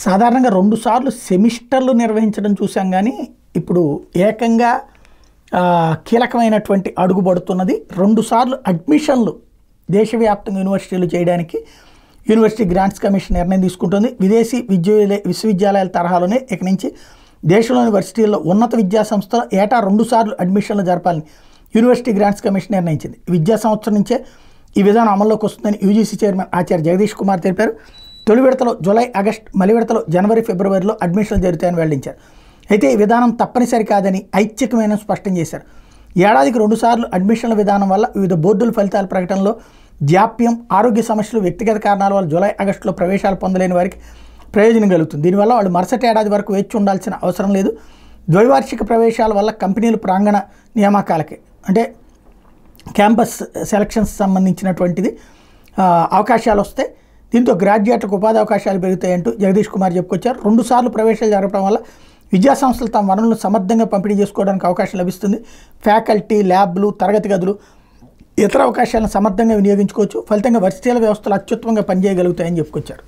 సాధారణంగా 2 సార్లు సెమిస్టర్లు నిర్వహించడం చూసాం కానీ ఇప్పుడు ఏకంగా కీలకమైనటువంటి అడుగు పడుతున్నది. 2 సార్లు అడ్మిషన్లు దేశవ్యాప్తంగా యూనివర్సిటీలు చేయడానికి యూనివర్సిటీ గ్రాంట్స్ కమిషన్ నిర్ణయం తీసుకుంటుంది. విదేశీ విశ్వవిద్యాలయాల తరహాలోనే ఇక నుంచి దేశంలోని వర్సిటీల్లో ఉన్నత విద్యా సంస్థలు ఏటా 2 సార్లు అడ్మిషన్లు జరపాలని యూనివర్సిటీ గ్రాంట్స్ కమిషన్ నిర్ణయించింది. విద్యా సంవత్సరం నుంచే ఈ విధానం అమల్లోకి వస్తుందని యూజీసీ చైర్మన్ ఆచార్య జగదీష్ కుమార్ తెలిపారు. తొలి విడతలో జూలై, ఆగస్టు, మలి విడతలో జనవరి, ఫిబ్రవరిలో అడ్మిషన్లు జరుగుతాయని వెల్లడించారు. అయితే ఈ విధానం తప్పనిసరి కాదని ఐచ్ఛికమైన స్పష్టం చేశారు. ఏడాదికి 2 సార్లు అడ్మిషన్ల విధానం వల్ల వివిధ బోర్డుల ఫలితాల ప్రకటనలో జాప్యం, ఆరోగ్య సమస్యలు, వ్యక్తిగత కారణాల వల్ల జూలై, ఆగస్టులో ప్రవేశాలు పొందలేని వారికి ప్రయోజనం కలుగుతుంది. దీనివల్ల వాళ్ళు మరుసటి ఏడాది వరకు వేచి ఉండాల్సిన అవసరం లేదు. ద్వైవార్షిక ప్రవేశాల వల్ల కంపెనీలు ప్రాంగణ నియామకాలకి అంటే క్యాంపస్ సెలక్షన్స్ సంబంధించినటువంటిది అవకాశాలు వస్తాయి. దీంతో గ్రాడ్యుయేట్లకు ఉపాధి అవకాశాలు పెరుగుతాయంటూ జగదీష్ కుమార్ చెప్పుకొచ్చారు. 2 సార్లు ప్రవేశాలు జరపడం వల్ల విద్యాసంస్థలు తమ వనరులను సమర్థంగా పంపిణీ చేసుకోవడానికి అవకాశం లభిస్తుంది. ఫ్యాకల్టీ, ల్యాబ్లు, తరగతి గదులు, ఇతర అవకాశాలను సమర్థంగా వినియోగించుకోవచ్చు. ఫలితంగా వర్సిటీల వ్యవస్థలు అత్యుత్తమంగా పనిచేయగలుగుతాయని చెప్పుకొచ్చారు.